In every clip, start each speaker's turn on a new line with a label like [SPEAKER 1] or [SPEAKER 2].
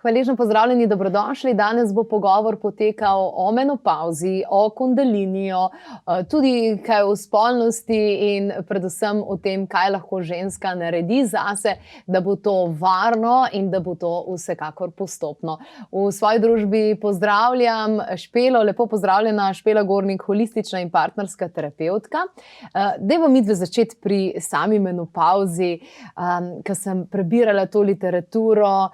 [SPEAKER 1] Hvaležno pozdravljeni, dobrodošli. Danes bo pogovor potekal o menopavzi, o kundaliniju, tudi kaj o spolnosti in predvsem o tem, kaj lahko ženska naredi zase, da bo to varno in da bo to vsekakor postopno. V svoji družbi pozdravljam Špelo, lepo pozdravljena, Špela Gornik, holistična in partnerska terapevtka. Dajmo midve začeti pri sami menopavzi. Ko sem prebirala to literaturo,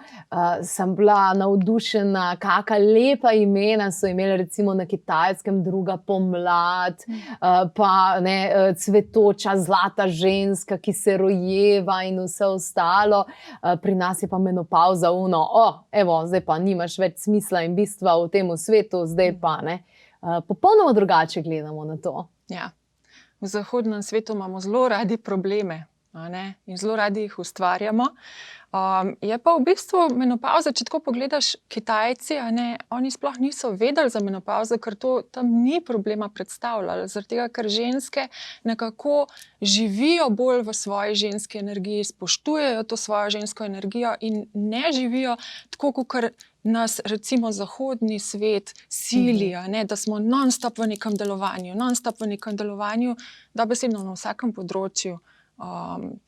[SPEAKER 1] sem bila navdušena, kakšna lepa imena so imeli recimo na Kitajskem, druga pomlad, pa cvetoča zlata ženska, ki se rojeva in vse ostalo. Pri nas je pa menopavza evo, zdaj pa nimaš več smisla in bistva v tem svetu, zdaj pa ne. Popolnoma drugače gledamo na to.
[SPEAKER 2] Ja, v zahodnem svetu imamo zelo radi probleme, in zelo radi jih ustvarjamo. Je pa v bistvu menopavza, če tako pogledaš, Kitajci, oni sploh niso vedeli za menopavzo, ker to tam ni problema predstavljalo, zaradi tega, ker ženske nekako živijo bolj v svoji ženski energiji, spoštujejo to svojo žensko energijo in ne živijo tako, kot nas recimo zahodni svet sili, da smo non-stop v nekem delovanju, dobesedno na vsakem področju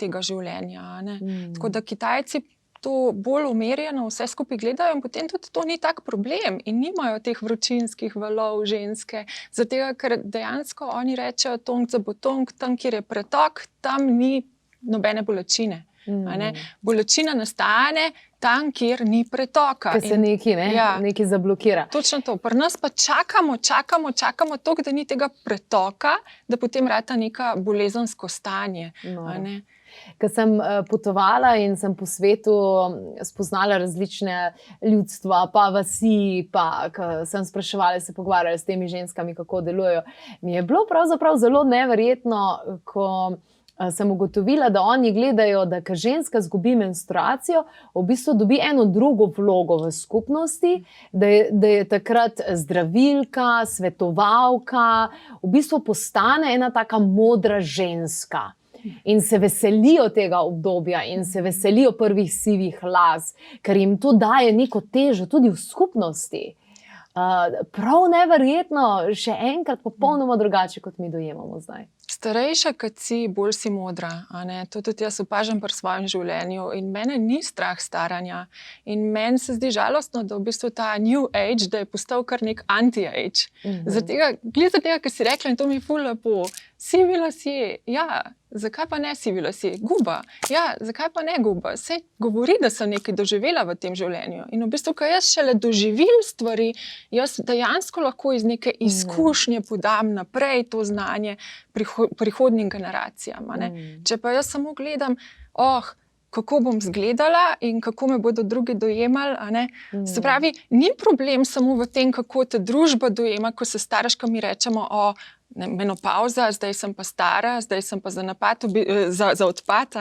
[SPEAKER 2] tega življenja. Tako da Kitajci to bolj umerjeno vse skupaj gledajo in potem tudi to ni tak problem in nimajo teh vročinskih valov ženske, zato ker dejansko oni rečejo tonk za botonk, tam kjer je pretok, tam ni nobene bolečine. Bolečina nastane tam, kjer ni pretoka.
[SPEAKER 1] Ker se nekaj zablokira.
[SPEAKER 2] Točno to. Pri nas pa čakamo toliko, da ni tega pretoka, da potem rata neka bolezensko stanje.
[SPEAKER 1] Ko sem potovala in sem po svetu spoznala različne ljudstva, pa vasi, pa ko sem spraševala, se pogovarjala s temi ženskami, kako delujejo, mi je bilo pravzaprav zelo neverjetno, ko sem ugotovila, da oni gledajo, da ko ženska izgubi menstruacijo, v bistvu dobi eno drugo vlogo v skupnosti, da je takrat zdravilka, svetovalka, v bistvu postane ena taka modra ženska. In se veselijo tega obdobja in se veselijo prvih sivih las, ker jim to daje neko težo tudi v skupnosti. Prav neverjetno, še enkrat popolnoma drugače, kot mi dojemamo zdaj.
[SPEAKER 2] Starejša, kot si, bolj si modra. To tudi jaz opažam pri svojem življenju in mene ni strah staranja. In meni se zdi žalostno, da v bistvu ta new age, da je postal kar nek anti-age. Glede tega, kar si rekla, in to mi je ful lepo. Sivi lasje, ja, zakaj pa ne sivi lasje? Guba, ja, zakaj pa ne guba? Saj govori, da sem nekaj doživela v tem življenju. In v bistvu, ko jaz šele doživim stvari, jaz dejansko lahko iz neke izkušnje podam naprej to znanje prihodnjim generacijam. Če pa jaz samo gledam, kako bom izgledala in kako me bodo drugi dojemali. Se pravi, ni problem samo v tem, kako te družba dojema, ko se staraš, ko mi rečemo, menopavza, zdaj sem pa stara, zdaj sem pa za odpad,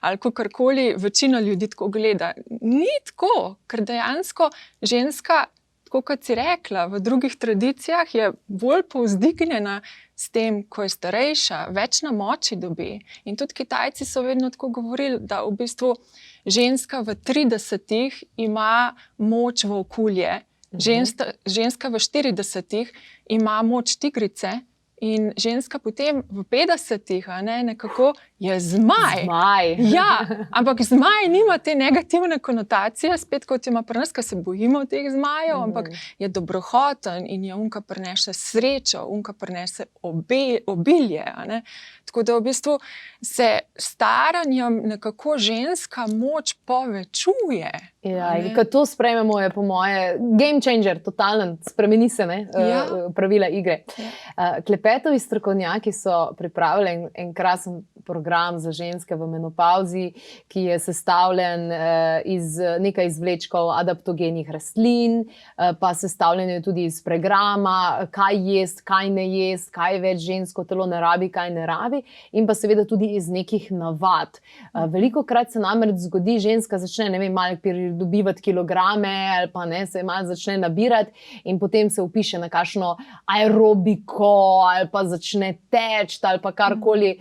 [SPEAKER 2] ali kakorkoli večina ljudi tako gleda. Ni tako, ker dejansko ženska, tako kot si rekla, v drugih tradicijah je bolj povzdignjena s tem, ko je starejša, več na moči dobi. In tudi Kitajci so vedno tako govorili, da v bistvu ženska v 30-ih ima moč volkulje, ženska v 40-ih ima moč tigrice in ženska potem v 50-ih nekako je zmaj. Ja, ampak zmaj nima te negativne konotacije, spet kot ima pri nas, ker se bojimo teh zmajev, ampak je dobrohoten in je unka prinese srečo, unka prinese obilje. Tako da v bistvu se staranjem nekako ženska moč povečuje.
[SPEAKER 1] Ja, in ko to sprejmemo, je po moje game changer, totalen, spremeni se pravila igre. Klepetovi strokovnjaki so pripravili en krasen program za ženske v menopavzi, ki je sestavljen iz nekaj izvlečkov adaptogenih rastlin, pa sestavljen je tudi iz programa, kaj jest, kaj ne jest, kaj več žensko telo ne rabi, kaj ne rabi, in pa seveda tudi iz nekih navad. Velikokrat se namreč zgodi, ženska začne, malo pridobivati kilograme ali pa se malo začne nabirati in potem se vpiše na kakšno aerobiko ali pa začne teči ali pa karkoli,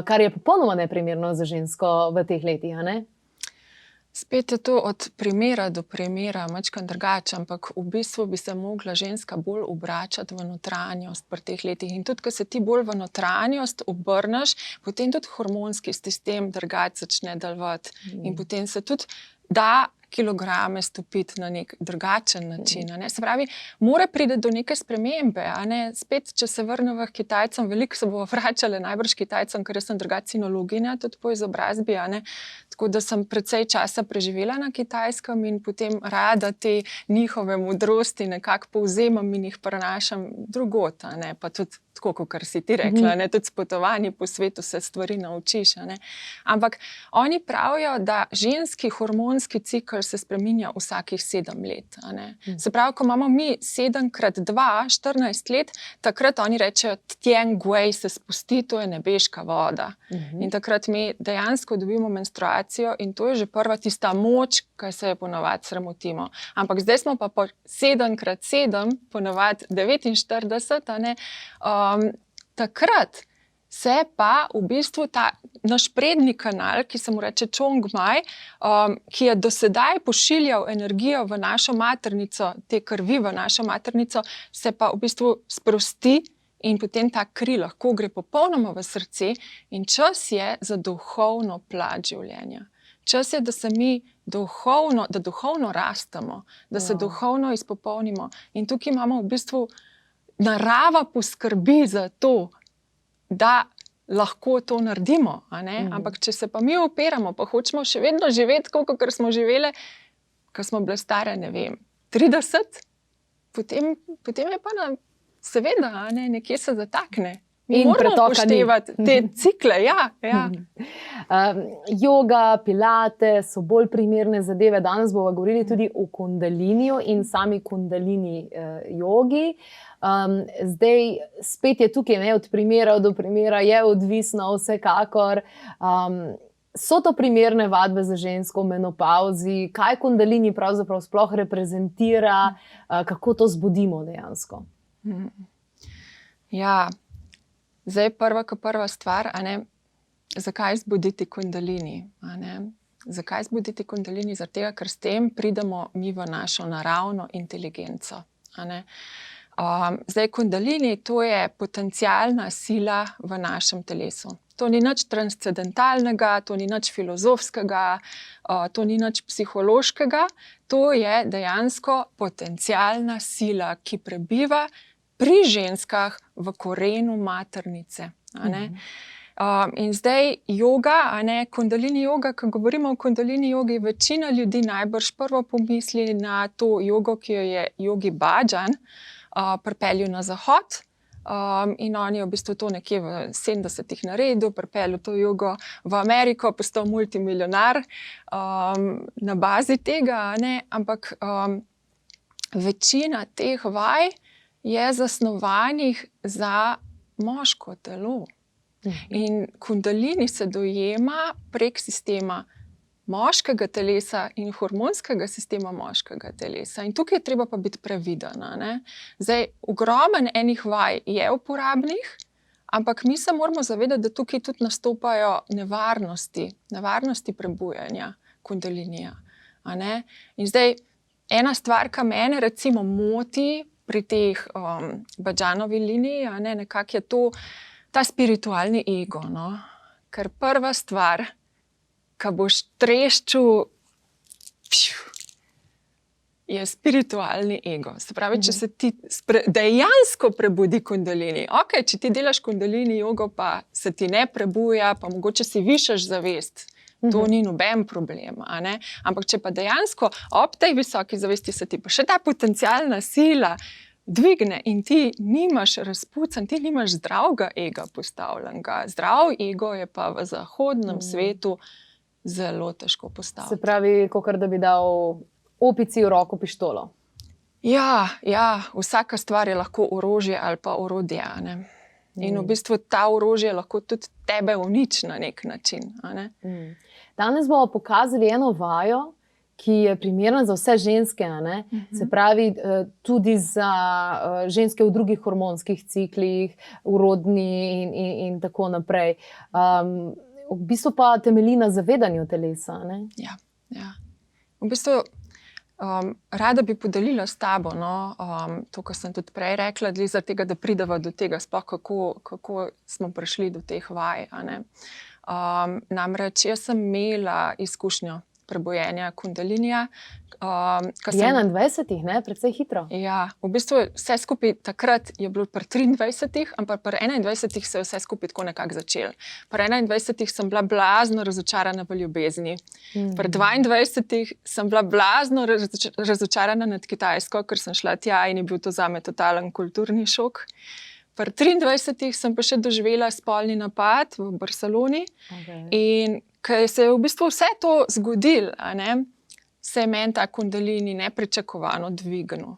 [SPEAKER 1] kar je popolnoma neprimerno za žensko v teh letih,
[SPEAKER 2] Spet je to od primera do primera, majčkeno drugače, ampak v bistvu bi se mogla ženska bolj obračati v notranjost pri teh letih. In tudi, ko se ti bolj v notranjost obrneš, potem tudi hormonski sistem drugače začne delovati. In potem se tudi da kilograme stopiti na nek drugačen način. A ne? Se pravi, mora priti do neke spremembe. A ne? Spet, če se vrnemo k Kitajcem, veliko se bomo vračali najbrž Kitajcem, ker jaz sem drugače sinologinja, tudi po izobrazbi. A ne? Tako da sem precej časa preživela na Kitajskem in potem rada te njihove modrosti nekako povzemam in jih prenašam drugod. A ne? Pa tudi tako, kot si ti rekla, ne? Tudi s potovanji po svetu se stvari naučiš. A ne? Ampak oni pravijo, da ženski hormonski cikel se spreminja vsakih 7 let. A ne? Se pravi, ko imamo mi 7x2, 14 let, takrat oni rečejo, Tian Gui se spusti, to je nebeška voda. In takrat mi dejansko dobimo menstruacijo in to je že prva tista moč, ki se je ponavadi sramotimo. Ampak zdaj smo pa po 7x7, ponavadi 49, a ne, takrat se pa v bistvu ta naš prednji kanal, ki se mu reče Čong-maj, ki je do sedaj pošiljal energijo v našo maternico, te krvi v našo maternico, se pa v bistvu sprosti in potem ta kri lahko gre popolnoma v srce in čas je za duhovno plat življenja. Čas je, da se mi duhovno rastemo, da se duhovno izpopolnimo. In tukaj imamo v bistvu narava poskrbi za to, da lahko to naredimo. A ne? Ampak če se pa mi opiramo, pa hočemo še vedno živeti, kot smo živele, ko smo bile stare, ne vem, 30, potem je pa seveda, a ne, nekje se zatakne.
[SPEAKER 1] In
[SPEAKER 2] moramo upoštevati te cikle, ja.
[SPEAKER 1] Joga, pilate so bolj primerne zadeve. Danes bomo govorili tudi o kundaliniju in sami kundalini jogi. Zdaj spet je tukaj, ne, od primera do primera je odvisno vsekakor. So to primerne vadbe za žensko v menopavzi? Kaj kundalini pravzaprav sploh reprezentira? Kako to zbudimo dejansko?
[SPEAKER 2] Ja, zdaj prva stvar, a ne, zakaj zbuditi kundalini? A ne? Zakaj zbuditi kundalini? Zaradi tega, ker s tem pridemo mi v našo naravno inteligenco. A ne? Zdaj, kundalini, to je potencialna sila v našem telesu. To ni nič transcendentalnega, to ni nič filozofskega, to ni nič psihološkega. To je dejansko potencialna sila, ki prebiva pri ženskah v korenu maternice. A ne? In zdaj joga, a ne, kundalini joga, ko govorimo o kundalini jogi, večina ljudi najbrž prvo pomisli na to jogo, ki jo je Yogi Bhajan pripeljal na zahod. In on je v bistvu to nekje v 70-ih naredil, pripeljal to jogo v Ameriko, postal multimilijonar na bazi tega, a ne, ampak večina teh vaj je zasnovanih za moško telo. In kundalini se dojema prek sistema moškega telesa in hormonskega sistema moškega telesa. In tukaj je treba pa biti previden. Ne? Zdaj, ogromen enih vaj je uporabnih, ampak mi se moramo zavedati, da tukaj tudi nastopajo nevarnosti prebujanja kundalinija. A ne? In zdaj, ena stvar, ki mene recimo moti pri teh Bhajanovi liniji, a ne, nekako je to ta spiritualni ego. No? Ker prva stvar, ki boš treščil, je spiritualni ego. Se pravi, če se ti dejansko prebudi kundalini. Ok, če ti delaš kundalini jogo, pa se ti ne prebuja, pa mogoče si višaš zavest. To ni noben problem. A ne? Ampak če pa dejansko ob tej visoki zavesti se ti pa še ta potencialna sila dvigne in ti nimaš razpucan, ti nimaš zdravega ega postavljenega. Zdrav ego je pa v zahodnem svetu zelo težko postaviti.
[SPEAKER 1] Se pravi, kakor da bi dal opici v roko pištolo.
[SPEAKER 2] Ja, vsaka stvar je lahko orožje ali pa orodje. Ne? In v bistvu ta orožje lahko tudi tebe uniči na nek način. A ne?
[SPEAKER 1] Danes bomo pokazali eno vajo, ki je primerna za vse ženske. A ne? Se pravi, tudi za ženske v drugih hormonskih ciklih, urodni in tako naprej. V bistvu pa temelji na zavedanju telesa. Ne?
[SPEAKER 2] Ja. v bistvu rada bi podelila s tabo, no, to, kar sem tudi prej rekla, zaradi tega, da prideva do tega, sploh kako smo prišli do teh vaj. A ne. Namreč jaz sem imela izkušnjo prebojenja kundalinija.
[SPEAKER 1] 21, ne? Precej hitro.
[SPEAKER 2] Ja, v bistvu vse skupaj takrat je bilo pri 23, ampak pri 21 se je vse skupaj tako nekako začelo. Pri 21 sem bila blazno razočarana v ljubezni. Pri 22 sem bila blazno razočarana nad Kitajsko, ker sem šla tja in je bil to zame totalen kulturni šok. Pri 23 sem pa še doživela spolni napad v Barceloni. In ker se je v bistvu vse to zgodilo, se je meni ta kundalini nepričakovano dvignil.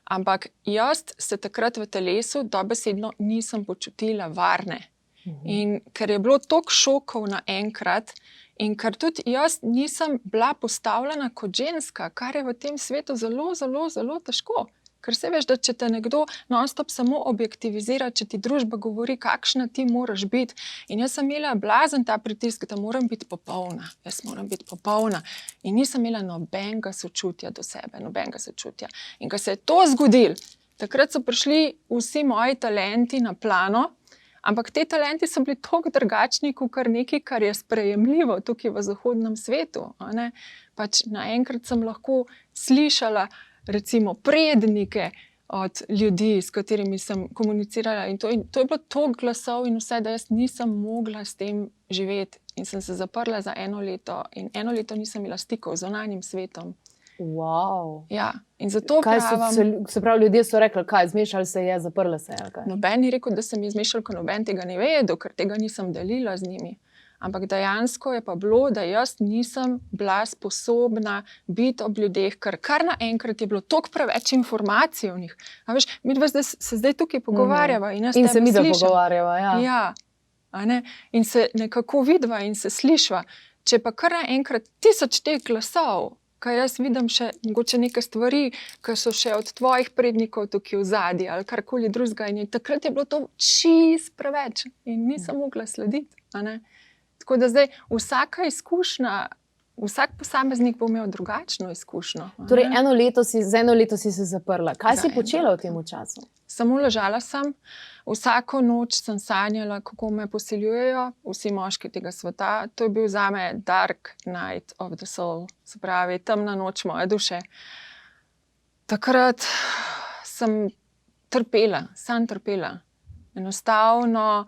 [SPEAKER 2] Ampak jaz se takrat v telesu dobesedno nisem počutila varne. In ker je bilo toliko šokov naenkrat in ker tudi jaz nisem bila postavljena kot ženska, kar je v tem svetu zelo, zelo, zelo težko. Ker se veš, da če te nekdo non-stop samo objektivizira, če ti družba govori, kakšna ti moraš biti. In jaz sem imela blazen ta pritisk, da moram biti popolna. Jaz moram biti popolna. In nisem imela nobenega sočutja do sebe, nobenega sočutja. In ko se je to zgodilo, takrat so prišli vsi moji talenti na plano, ampak te talenti so bili toliko drugačni, kot nekaj, kar je sprejemljivo tukaj v zahodnem svetu. Pač naenkrat sem lahko slišala recimo prednike od ljudi, s katerimi sem komunicirala. In to je bilo toliko glasov in vse, da jaz nisem mogla s tem živeti. In sem se zaprla za 1 leto. In 1 leto nisem imela stikov z zunanjim svetom.
[SPEAKER 1] Wow.
[SPEAKER 2] Ja, in zato pravim...
[SPEAKER 1] Se pravi, ljudje so rekli, kaj, zmešali se je, zaprla se je.
[SPEAKER 2] Noben ni rekel, da se mi je zmešalo, ker noben tega ni vedel, ker tega nisem delila z njimi. Ampak dejansko je pa bilo, da jaz nisem bila sposobna biti ob ljudeh, ker kar naenkrat je bilo toliko preveč informacij o njih. A veš, midva se zdaj tukaj pogovarjava in jaz tebe
[SPEAKER 1] se midva
[SPEAKER 2] slišim.
[SPEAKER 1] pogovarjava, ja.
[SPEAKER 2] Ja, in se nekako vidva in se slišva. Če pa kar naenkrat 1000 teh glasov, kaj jaz vidim še mogoče neke stvari, ki so še od tvojih prednikov tukaj v zadnji ali karkoli drugega. In takrat je bilo to čist preveč in nisem mogla slediti. Tako da zdaj vsaka izkušnja, vsak posameznik bo imel drugačno izkušnjo.
[SPEAKER 1] Torej, za 1 leto si se zaprla. Kaj si počela v tem času?
[SPEAKER 2] Samo ležala sem. Vsako noč sem sanjala, kako me posiljujejo vsi moški tega sveta. To je bil zame dark night of the soul. Se pravi, temna noč moje duše. Takrat sem trpela, sam trpela. Enostavno,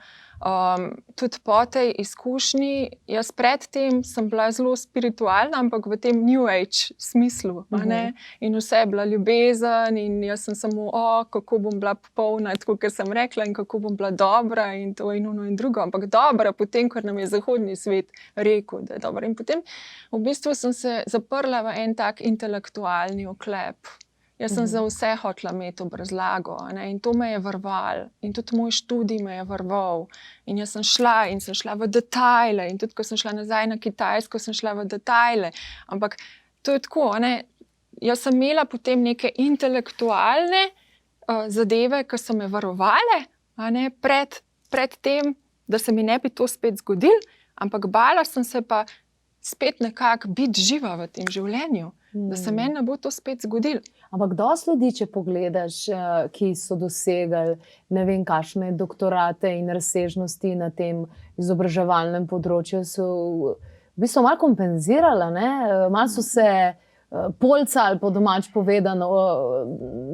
[SPEAKER 2] tudi po tej izkušnji, jaz predtem sem bila zelo spiritualna, ampak v tem New Age smislu. In vse je bila ljubezen in jaz sem samo, kako bom bila popolna, tako kot sem rekla, in kako bom bila dobra in to in ono in drugo. Ampak dobra potem, ker nam je zahodni svet rekel, da je dobra. In potem v bistvu sem se zaprla v en tak intelektualni oklep. Jaz sem za vse hotela imeti obrazlago, in to me je vrval. In tudi moj študij me je vrval. In jaz sem šla v detajle. In tudi, ko sem šla nazaj na Kitajsko, sem šla v detajle. Ampak to je tako, jaz sem imela potem neke intelektualne zadeve, ki so me varovale, pred tem, da se mi ne bi to spet zgodilo. Ampak bala sem se pa spet nekako biti živa v tem življenju. Da se meni ne bo to spet zgodilo.
[SPEAKER 1] Ampak dosti ljudi, če pogledaš, ki so dosegali ne vem kakšne doktorate in razsežnosti na tem izobraževalnem področju, so v bistvu malo kompenzirali, malo so se polcali, po domač povedano,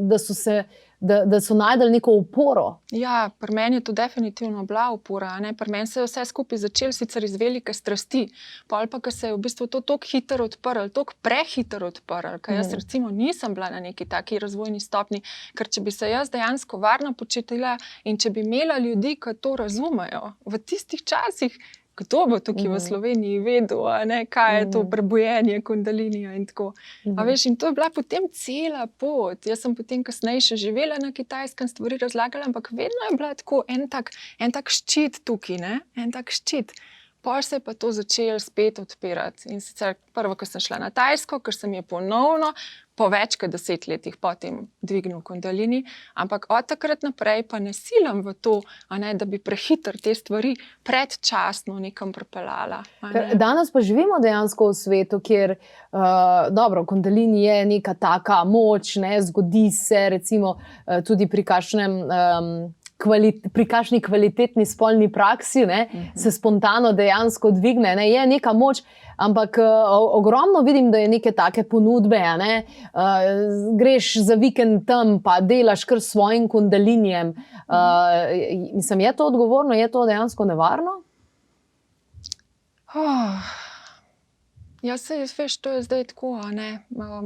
[SPEAKER 1] da so našli neko oporo.
[SPEAKER 2] Ja, pri meni je to definitivno bila opora. Pri meni se je vse skupaj začelo sicer iz velike strasti, pol pa, ker se je v bistvu to toliko hitro odprlo, toliko prehitro odprlo, ker jaz recimo nisem bila na neki taki razvojni stopnji, ker če bi se jaz dejansko varno počutila in če bi imela ljudi, ki to razumejo, v tistih časih, kdo bo tukaj v Sloveniji vedel, kaj je to prebojenje kundalinija in tako. A veš, in to je bila potem cela pot. Jaz sem potem kasneje še živela na Kitajskem, stvari razlagala, ampak vedno je bila tako en tak ščit tukaj, en tak ščit. Pol se je pa to začelo spet odpirati. In sicer prvo, ko sem šla na Tajsko, ker sem je ponovno po več kot 10 letih potem dvignil kundalini, ampak od takrat naprej pa ne silam v to, da bi prehitro te stvari predčasno nekam pripeljala.
[SPEAKER 1] Danes pa živimo dejansko v svetu, kjer kundalini je neka taka moč, zgodi se recimo tudi pri kakšni kvalitetni spolni praksi, se spontano dejansko dvigne, je neka moč, ampak ogromno vidim, da je neke take ponudbe, greš za vikend tam, pa delaš kar s svojim kundalinijem. Mislim, je to odgovorno, je to dejansko nevarno?
[SPEAKER 2] Ja, veš, to je zdaj tako,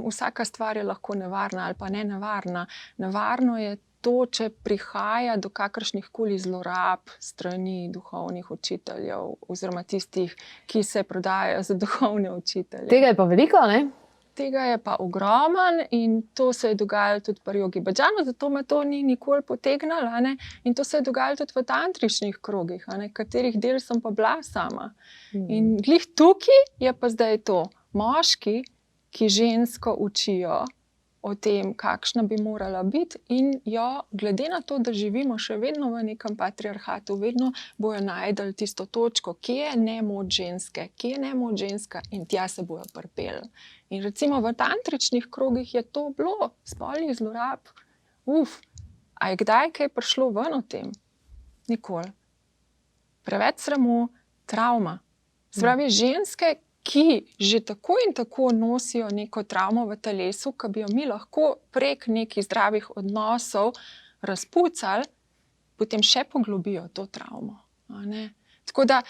[SPEAKER 2] vsaka stvar je lahko nevarna ali pa ne nevarna. Nevarno je to, če prihaja do kakršnih koli zlorab strani duhovnih učiteljev oziroma tistih, ki se prodajajo za duhovne učitelje.
[SPEAKER 1] Tega je pa veliko, ne?
[SPEAKER 2] Tega je pa ogromen in to se je dogajalo tudi pri Jogi Bhajanu, zato me to ni nikoli potegnalo, in to se je dogajalo tudi v tantričnih krogih, katerih del sem pa bila sama. In glih tukaj je pa zdaj to, moški, ki žensko učijo o tem, kakšna bi morala biti in jo, glede na to, da živimo še vedno v nekem patriarhatu, vedno bojo najdeli tisto točko, kje je nemoč ženska in tja se bojo pripeli. In recimo v tantričnih krogih je to bilo, spolnih zlorab. A je kdaj kaj prišlo ven o tem? Nikoli. Preveč sramu, travma. Spravi ženske, ki že tako in tako nosijo neko travmo v telesu, ki bi jo mi lahko prek nekih zdravih odnosov razpucali, potem še poglobijo to travmo. Tako da,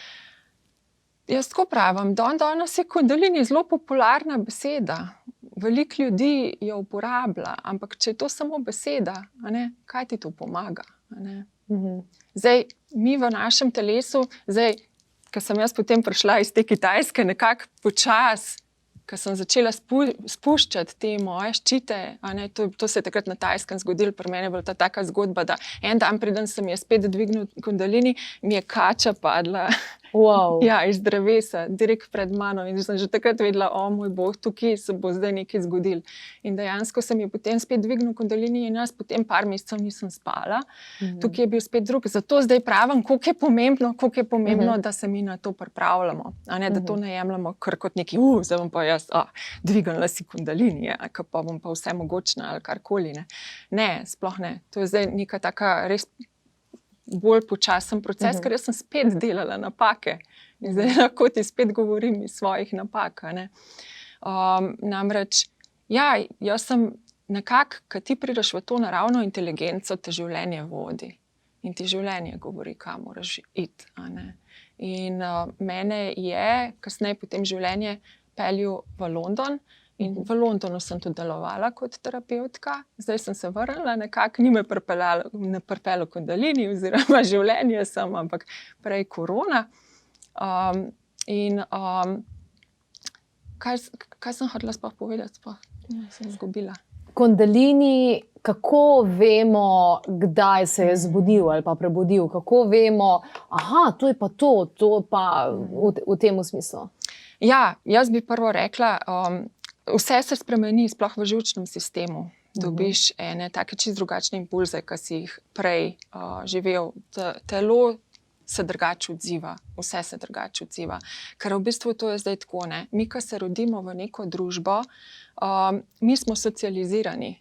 [SPEAKER 2] jaz tako pravim, danes je kundalini zelo popularna beseda. Veliko ljudi jo uporablja, ampak če je to samo beseda, kaj ti to pomaga? Zdaj, mi v našem telesu, ko sem jaz potem prišla iz te Kitajske, nekako počasi, ko sem začela spuščati te moje ščite, to se je takrat na Tajskem zgodilo, pri meni je bila ta taka zgodba, da en dan preden se mi je spet dvignil kundalini, mi je kača padla.
[SPEAKER 1] Wow.
[SPEAKER 2] Ja, iz drevesa, direkt pred mano in sem že takrat vedela, moj bog, tukaj se bo zdaj nekaj zgodilo. In dejansko sem je potem spet dvignil kundalini in jaz potem par mesecev nisem spala. Tukaj je bil spet drug. Zato zdaj pravim, koliko je pomembno, da se mi na to pripravljamo, da to ne jemljamo kar kot neki, zdaj bom pa jaz dvignila si kundalini, ko pa bom pa vse mogočna ali karkoli. Ne, sploh ne. To je zdaj neka taka res bolj počasen proces, ker jaz sem spet delala napake. In zdaj lahko ti spet govorim iz svojih napak. Namreč, jaz sem nekako, ko ti prideš v to naravno inteligenco, te življenje vodi. In ti življenje govori, kam moraš iti. In mene je kasneje potem življenje peljal v London. In v Londonu sem tudi delovala kot terapevtka. Zdaj sem se vrnila, nekako ni me pripeljalo kundalini oziroma življenje sem, ampak prej korona. Kaj sem hotela sploh povedati? Sem izgubila.
[SPEAKER 1] Kundalini, kako vemo, kdaj se je zbudil ali pa prebudil? Kako vemo, to je pa to pa v tem smislu?
[SPEAKER 2] Ja, jaz bi prvo rekla, vse se spremeni, sploh v živčnem sistemu. Dobiš ene take čisto drugačne impulze, ki si jih prej živel. Telo se drugače odziva, vse se drugače odziva. Ker v bistvu to je zdaj tako, mi, ko se rodimo v neko družbo, mi smo socializirani.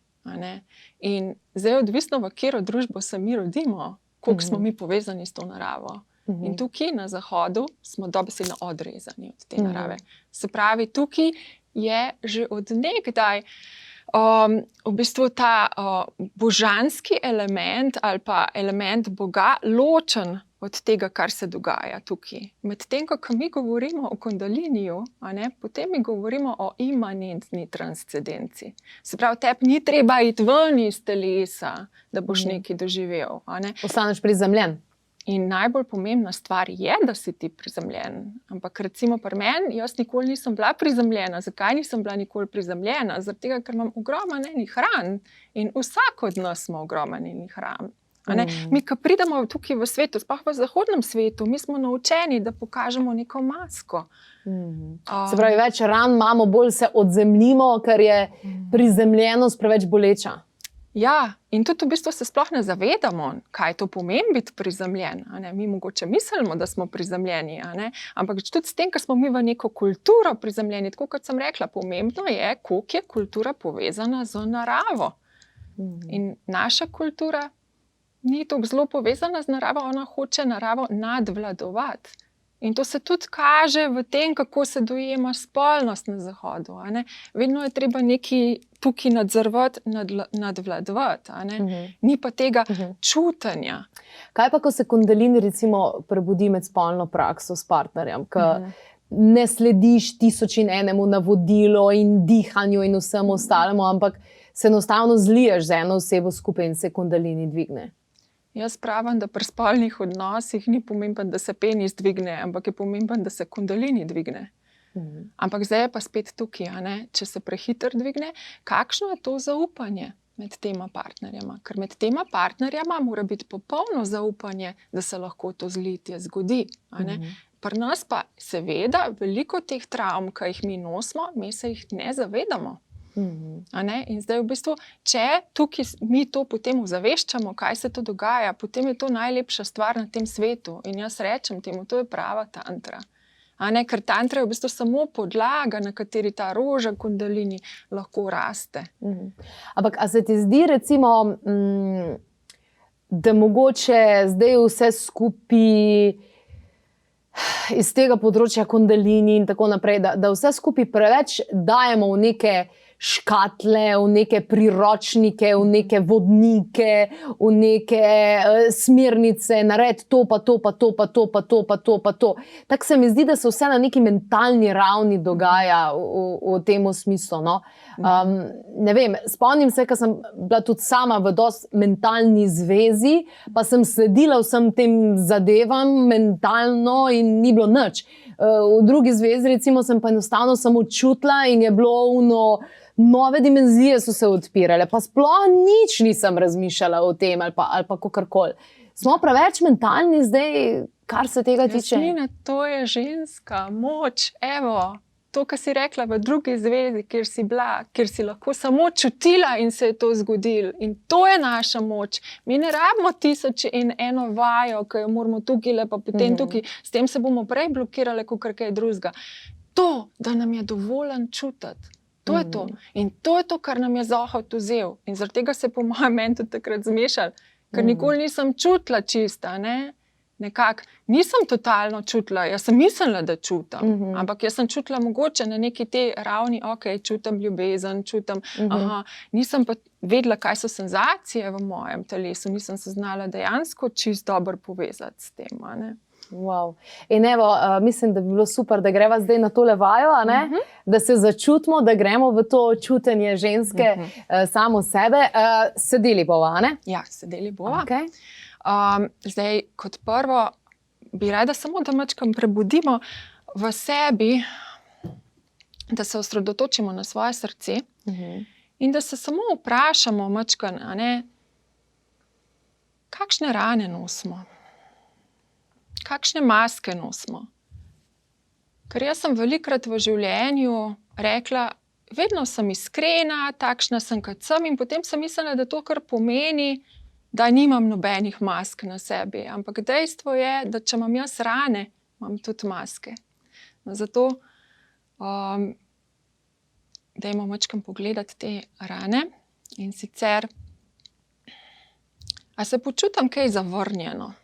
[SPEAKER 2] In zdaj odvisno, v katero družbo se mi rodimo, koliko smo mi povezani s to naravo. In tukaj na Zahodu smo dobesedno odrezani od te narave. Se pravi, tukaj je že od nekdaj v bistvu ta božanski element ali pa element Boga ločen od tega, kar se dogaja tukaj. Medtem, ko mi govorimo o kundaliniju, potem mi govorimo o imanentni transcendenci. Se pravi, tebi ni treba iti ven iz telesa, da boš nekaj doživel.
[SPEAKER 1] Ostaneš prizemljen.
[SPEAKER 2] In najbolj pomembna stvar je, da si ti prizemljen. Ampak recimo pri meni, jaz nikoli nisem bila prizemljena. Zakaj nisem bila nikoli prizemljena? Zaradi tega, ker imam ogromen enih ran. In vsak od nas ima ogromen enih ran. Mi, ko pridemo tukaj v svetu, sploh v zahodnem svetu, mi smo naučeni, da pokažemo neko masko.
[SPEAKER 1] Se pravi, več ran imamo, bolj se odzemljimo, ker je prizemljenost preveč boleča.
[SPEAKER 2] Ja, in tudi v bistvu se sploh ne zavedamo, kaj to pomeni biti prizemljen. Mi mogoče mislimo, da smo prizemljeni, ampak tudi s tem, ker smo mi v neko kulturo prizemljeni, tako kot sem rekla, pomembno je, koliko je kultura povezana z naravo. In naša kultura ni tako zelo povezana z naravo, ona hoče naravo nadvladovati. In to se tudi kaže v tem, kako se dojema spolnost na Zahodu. Vedno je treba nekaj tukaj nadzorovati, nadvladovati. Ni pa tega čutenja.
[SPEAKER 1] Kaj pa, ko se kundalini recimo prebudi med spolno prakso s partnerjem, ko ne slediš 1001 navodilu in dihanju in vsemu ostalemu, ampak se enostavno zliješ z eno osebo skupaj in se kundalini dvigne?
[SPEAKER 2] Jaz pravim, da pri spolnih odnosih ni pomembno, da se penis dvigne, ampak je pomembno, da se kundalini dvigne. Ampak zdaj je pa spet tukaj, če se prehitro dvigne, kakšno je to zaupanje med tema partnerjama? Ker med tema partnerjama mora biti popolno zaupanje, da se lahko to zlitje zgodi. Pri nas pa seveda veliko teh travm, ki jih mi nosimo, mi se jih ne zavedamo. In zdaj v bistvu, če tukaj mi to potem ozaveščamo, kaj se to dogaja, potem je to najlepša stvar na tem svetu. In jaz rečem temu, to je prava tantra. Ker tantra je v bistvu samo podlaga, na kateri ta roža kundalini lahko raste.
[SPEAKER 1] Ampak a se ti zdi recimo, da mogoče zdaj vse skupaj iz tega področja kundalini in tako naprej, da vse skupaj preveč dajemo v neke škatle, v neke priročnike, v neke vodnike, v neke smernice, naredi to, pa to, pa to, pa to, pa to, pa to, pa to. Tako se mi zdi, da se vse na neki mentalni ravni dogaja v tem smislu. Ne vem, spomnim se, ko sem bila tudi sama v dosti mentalni zvezi, pa sem sledila vsem tem zadevam mentalno in ni bilo nič. V drugi zvezi recimo sem pa enostavno samo čutila in je bilo nove dimenzije so se odpirale, pa sploh nič nisem razmišljala o tem ali pa kakorkoli. Smo preveč mentalni zdaj, kar se tega tiče.
[SPEAKER 2] Jasmina, to je ženska moč, evo. To, kar si rekla v drugi zvezi, kjer si bila, kjer si lahko samo čutila in se je to zgodilo. In to je naša moč. Mi ne rabimo 1001 vajo, ki jo moramo tukaj, pa potem tukaj. S tem se bomo prej blokirali, kot kaj drugega. To, da nam je dovoljen čutiti. To je to. In to je to, kar nam je Zahod vzel. In zaradi tega se po mojem meni tudi takrat zmešali. Ker nikoli nisem čutila čista, nekako. Nisem totalno čutila, jaz sem mislila, da čutim. Ampak jaz sem čutila mogoče na neki te ravni, čutim ljubezen, čutim, nisem pa vedela, kaj so senzacije v mojem telesu. Nisem se znala dejansko čisto dobro povezati s tem,
[SPEAKER 1] Wow. In evo, mislim, da bi bilo super, da greva zdaj na tole vajo, da se začutimo, da gremo v to čutenje ženske samo sebe. Sedeli bova, ne?
[SPEAKER 2] Ja, sedeli bova. Zdaj, kot prvo, bi rada samo, da mačkam prebudimo v sebi, da se osredotočimo na svoje srce in da se samo vprašamo mačkan, kakšne rane nosimo. Kakšne maske nosimo? Ker jaz sem velikokrat v življenju rekla, vedno sem iskrena, takšna sem, kot sem, in potem sem mislila, da to kar pomeni, da nimam nobenih mask na sebi. Ampak dejstvo je, da če imam jaz rane, imam tudi maske. Zato dajmo mačkam pogledati te rane. In sicer, a se počutim kaj zavrnjeno?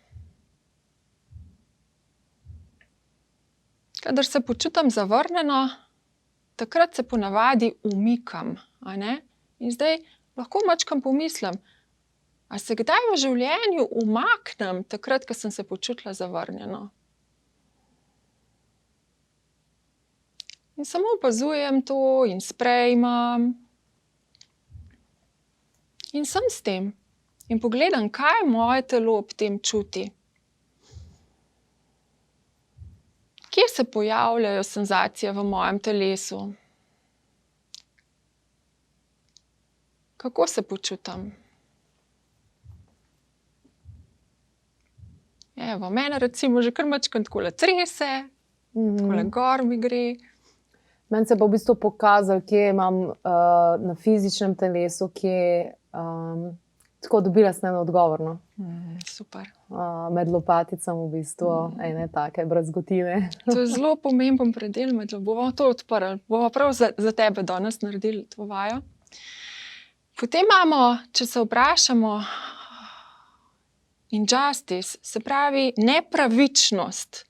[SPEAKER 2] Kadar se počutim zavrnjeno, takrat se ponavadi umikam. In zdaj lahko mačkam pomislim, a se kdaj v življenju umaknem takrat, ko sem se počutila zavrnjeno? In samo opazujem to in sprejmem. In sem s tem. In pogledam, kaj moje telo ob tem čuti. Kje se pojavljajo senzacije v mojem telesu? Kako se počutim? Evo, mene recimo že kar mačkam takole trese, takole gor mi gre.
[SPEAKER 1] Meni se pa v bistvu pokazalo, kje imam na fizičnem telesu, kje tako dobila sem en odgovor. No.
[SPEAKER 2] Super.
[SPEAKER 1] Med lopaticami v bistvu ene take brazgotine.
[SPEAKER 2] To je zelo pomemben predel med bomo to odprli. Bomo prav za tebe danes naredili to vajo. Potem imamo, če se vprašamo, injustice, se pravi nepravičnost.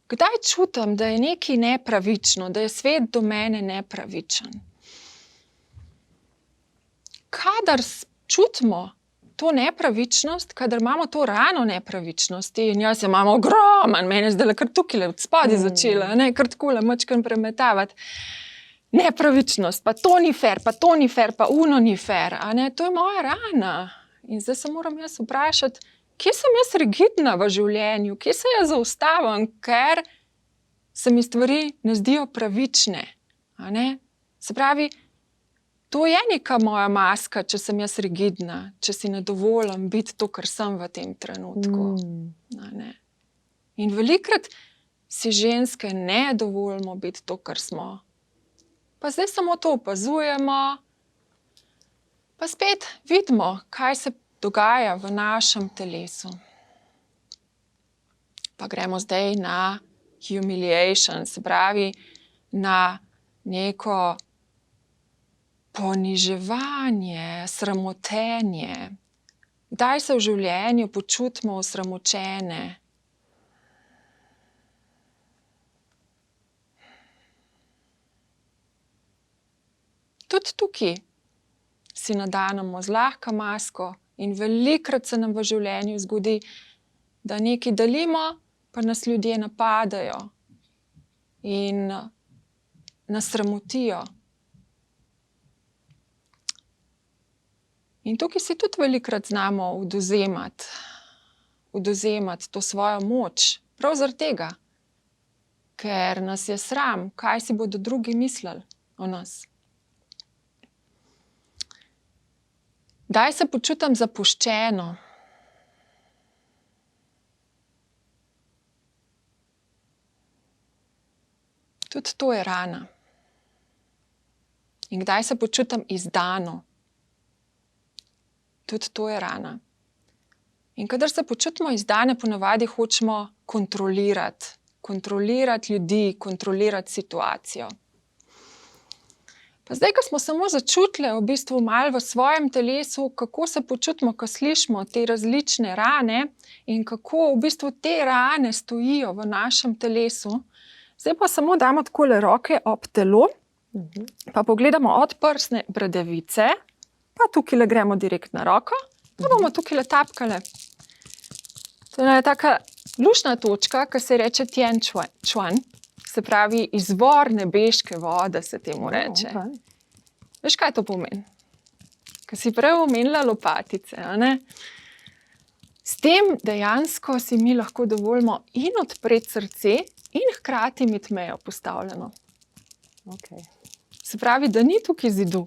[SPEAKER 2] Kdaj čutim, da je nekaj nepravično, da je svet do mene nepravičen? Kadar čutimo to nepravičnost, kadar imamo to rano nepravičnosti, in jaz imam ogromen, meni je zdaj kar tukaj od spodaj začela, kar takole mačkam premetavati. Nepravičnost, pa to ni fair, pa to ni fair, pa uno ni fair. To je moja rana. In zdaj se moram jaz vprašati, kje sem jaz rigidna v življenju, kje se jaz zaustavim, ker se mi stvari ne zdijo pravične. Se pravi, to je neka moja maska, če sem jaz rigidna, če si ne dovolim biti to, kar sem v tem trenutku. In velikokrat si ženske ne dovolimo biti to, kar smo. Pa zdaj samo to opazujemo, pa spet vidimo, kaj se dogaja v našem telesu. Pa gremo zdaj na humiliation, se pravi na neko poniževanje, sramotenje. Kdaj se v življenju počutimo osramočene? Tudi tukaj si nadanemo zlahka masko in velikokrat se nam v življenju zgodi, da nekaj delimo, pa nas ljudje napadajo in nas sramotijo. In tukaj si tudi velikokrat znamo odvzemati to svojo moč, prav zaradi tega, ker nas je sram, kaj si bodo drugi mislili o nas. Kdaj se počutim zapuščeno? Tudi to je rana. In kdaj se počutim izdano? Tudi to je rana. In kadar se počutimo izdane, ponavadi hočemo kontrolirati ljudi, kontrolirati situacijo. Pa zdaj, ko smo samo začutili v bistvu malo v svojem telesu, kako se počutimo, ko slišimo te različne rane in kako v bistvu te rane stojijo v našem telesu, zdaj pa samo damo takole roke ob telo, pa pogledamo od prsne bradavice, pa tukaj gremo direkt na roko, pa bomo tukaj tapkali. To je taka luštna točka, ki se reče Tian Chuan. Se pravi, izvor nebeške vode se temu reče. Veš, kaj to pomeni? Ko si prej omenila lopatice, S tem dejansko si mi lahko dovolimo in odpreti srce in hkrati imeti mejo postavljeno. Se pravi, da ni tukaj zidu.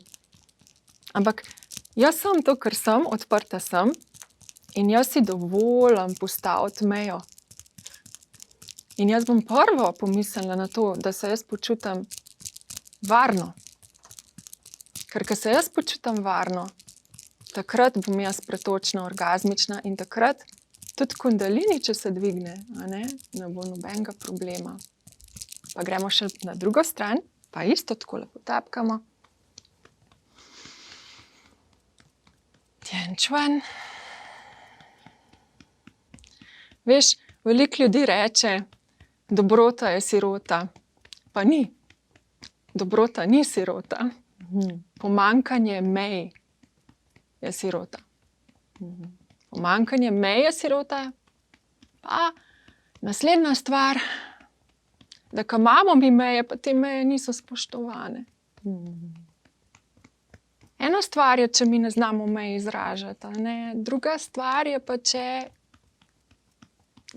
[SPEAKER 2] Ampak jaz sem to, kar sem, odprta sem in jaz si dovolim postaviti mejo. In jaz bom prvo pomislila na to, da se jaz počutim varno. Ker ko se jaz počutim varno, takrat bom jaz pretočna, orgazmična in takrat tudi kundalini, če se dvigne, ne bo nobenega problema. Pa gremo še na drugo stran, pa isto tako lepo tapkamo. Tian Chuan. Veš, veliko ljudi reče, dobrota je sirota. Pa ni. Dobrota ni sirota. Pomanjkanje mej je sirota. Pomanjkanje mej je sirota. Pa naslednja stvar, da ko imamo mi meje, pa te meje niso spoštovane. Ena stvar je, če mi ne znamo meje izražati. Druga stvar je pa, če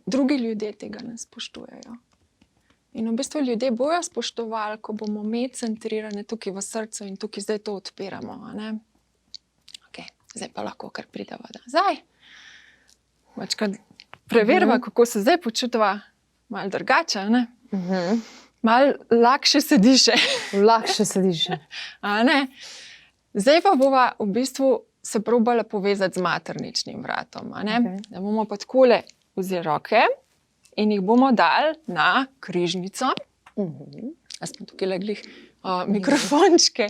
[SPEAKER 2] drugi ljudje tega ne spoštujejo. In v bistvu ljudje bojo spoštovali, ko bomo mi centrirane tukaj v srcu in tukaj zdaj to odpiramo. Zdaj pa lahko kar prideva nazaj. Preveriva, kako se zdaj počutiva, malo drugače, ne? Malo lakše se diše.
[SPEAKER 1] Lakše se diše.
[SPEAKER 2] Zdaj pa bova v bistvu se probala povezati z materničnim vratom. Da bomo pa takole vzeli roke in jih bomo dali na križnico. Jaz smo tukaj glih mikrofončke.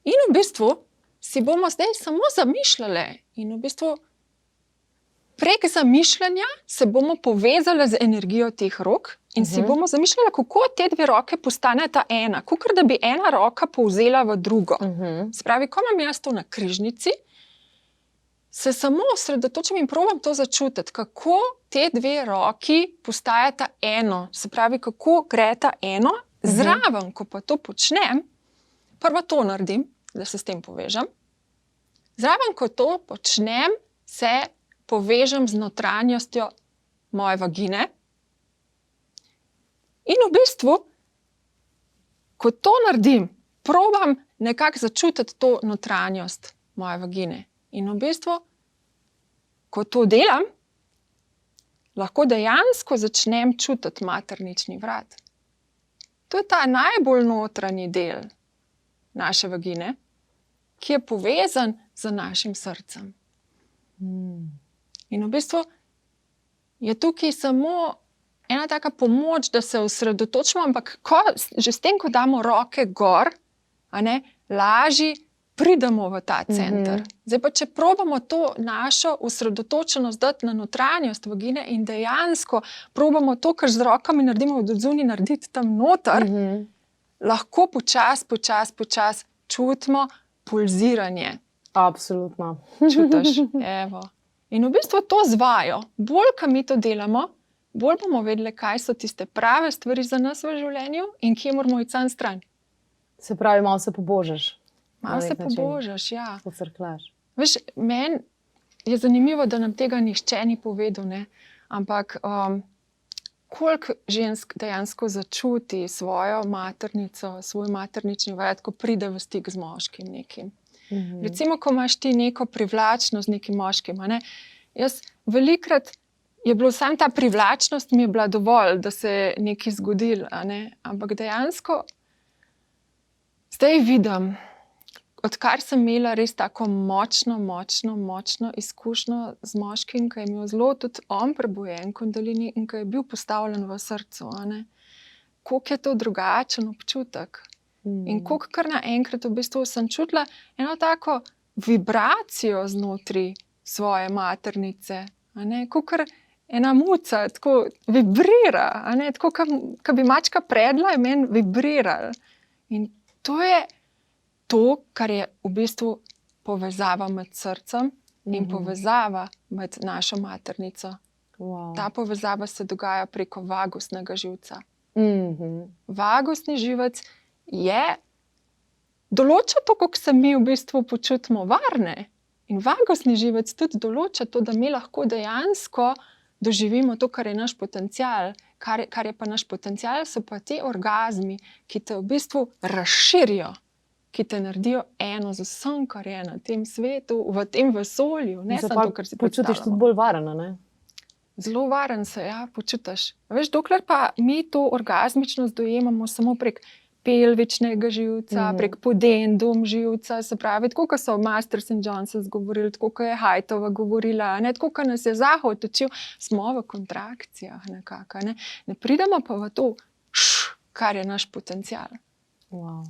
[SPEAKER 2] In v bistvu si bomo zdaj samo zamišljali in v bistvu prek zamišljanja se bomo povezali z energijo teh rok in si bomo zamišljali, kako te dve roke postaneta ena. Kakor da bi ena roka povzela v drugo. Spravi, ko imam jaz to na križnici, se samo osredotočim in probam to začutiti, kako te dve roki postajata eno. Se pravi, kako greta eno. Zraven, ko pa to počnem, prvo to naredim, da se s tem povežem. Zraven, ko to počnem, se povežem z notranjostjo moje vagine. In v bistvu, ko to naredim, probam nekako začutiti to notranjost moje vagine. In v bistvu, ko to delam, lahko dejansko začnem čutiti maternični vrat. To je ta najbolj notranji del naše vagine, ki je povezan z našim srcem. In v bistvu je tukaj samo ena taka pomoč, da se osredotočimo, ampak že s tem, ko damo roke gor, lažje pridemo v ta center. Zdaj pa, če probamo to našo osredotočenost dati na notranjost vagine in dejansko probamo to, kar z rokami naredimo od odzunaj, narediti tam noter, lahko počas čutimo pulziranje.
[SPEAKER 1] Absolutno.
[SPEAKER 2] Čutiš? Evo. In v bistvu to z vajo. Bolj, ko mi to delamo, bolj bomo vedeli, kaj so tiste prave stvari za nas v življenju in kje moramo iti sam stran.
[SPEAKER 1] Se pravi, malo se pobožaš.
[SPEAKER 2] Malo se pobožaš, ja.
[SPEAKER 1] Pocrklaš.
[SPEAKER 2] Veš, meni je zanimivo, da nam tega nihče ni povedal, ne? Ampak koliko žensk dejansko začuti svojo maternico, svoj maternični vrat, ko pride v stik z moškim nekim. Recimo, ko imaš ti neko privlačnost z nekim moškim, jaz velikrat je bilo samo ta privlačnost mi je bila dovolj, da se je nekaj zgodilo, ampak dejansko zdaj vidim, odkar sem imela res tako močno izkušnjo z moškim, ki je imel zelo tudi on prebujen kundalini in ki je bil postavljen v srcu, koliko je to drugačen občutek. In koliko kar naenkrat v bistvu sem čutila eno tako vibracijo znotraj svoje maternice, kolikor ena muca tako vibrira, tako, ko bi mačka predla, je meni vibrirala. In to je to, kar je v bistvu povezava med srcem in povezava med našo maternico.
[SPEAKER 1] Wow.
[SPEAKER 2] Ta povezava se dogaja preko vagusnega živca. Vagusni živec določa to, kako se mi v bistvu počutimo varne. In vagusni živec tudi določa to, da mi lahko dejansko doživimo to, kar je naš potencial. Kar je pa naš potencial, so pa te orgazmi, ki te v bistvu razširijo, ki te naredijo eno z vsem, kar je na tem svetu, v tem vesolju. Ne samo to, kar si
[SPEAKER 1] počutiš tudi bolj varen, ne?
[SPEAKER 2] Zelo varen se, počutiš. Veš, dokler pa mi to orgazmičnost dojemamo samo prek pelvičnega živca, prek pudendum živca, se pravi, tako, kot so Masters and Johnsons govorili, tako, kot je Haitova govorila, tako, kot nas je Zahod učil, smo v kontrakcijah nekako, ne pridemo pa v to, kar je naš potencial.
[SPEAKER 1] Wow.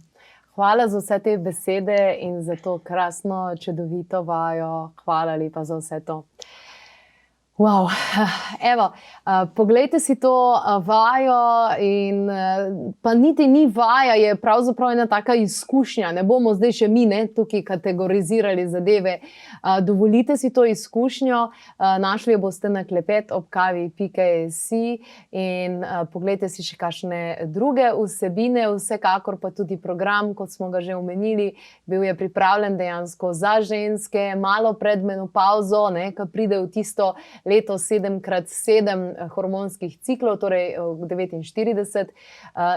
[SPEAKER 1] Hvala za vse te besede in za to krasno, čudovito vajo. Hvala lepa za vse to. Wow. Evo, poglejte si to vajo in pa niti ni vaja, je pravzaprav ena taka izkušnja. Ne bomo zdaj še mi tukaj kategorizirali zadeve. Dovolite si to izkušnjo, našli jo boste na klepetobkavi.si in poglejte si še kakšne druge vsebine, vsekakor pa tudi program, kot smo ga že omenili, bil je pripravljen dejansko za ženske, malo pred menopavzo, ko pride v tisto leto 7x7 hormonskih ciklov, torej 49,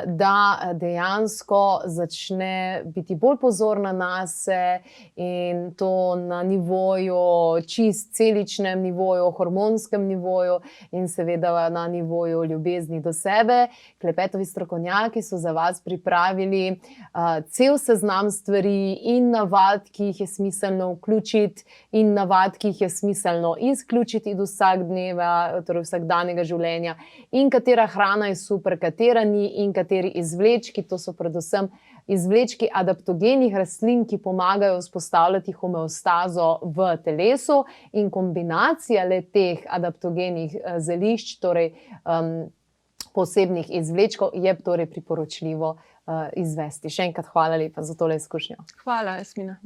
[SPEAKER 1] da dejansko začne biti bolj pozorna nase in to na nivoju, čist celičnem nivoju, hormonskem nivoju in seveda na nivoju ljubezni do sebe. Klepetovi strokovnjaki so za vas pripravili cel seznam stvari in navad, ki jih je smiselno vključiti in navad, ki jih je smiselno izključiti iz vsakdneva, torej vsakdanjega življenja, in katera hrana je super, katera ni, in kateri izvlečki, to so predvsem izvlečki adaptogenih rastlin, ki pomagajo vzpostavljati homeostazo v telesu, in kombinacija teh adaptogenih zelišč, torej posebnih izvlečkov, je torej priporočljivo izvesti. Še enkrat hvala lepa za tole izkušnjo.
[SPEAKER 2] Hvala, Jasmina.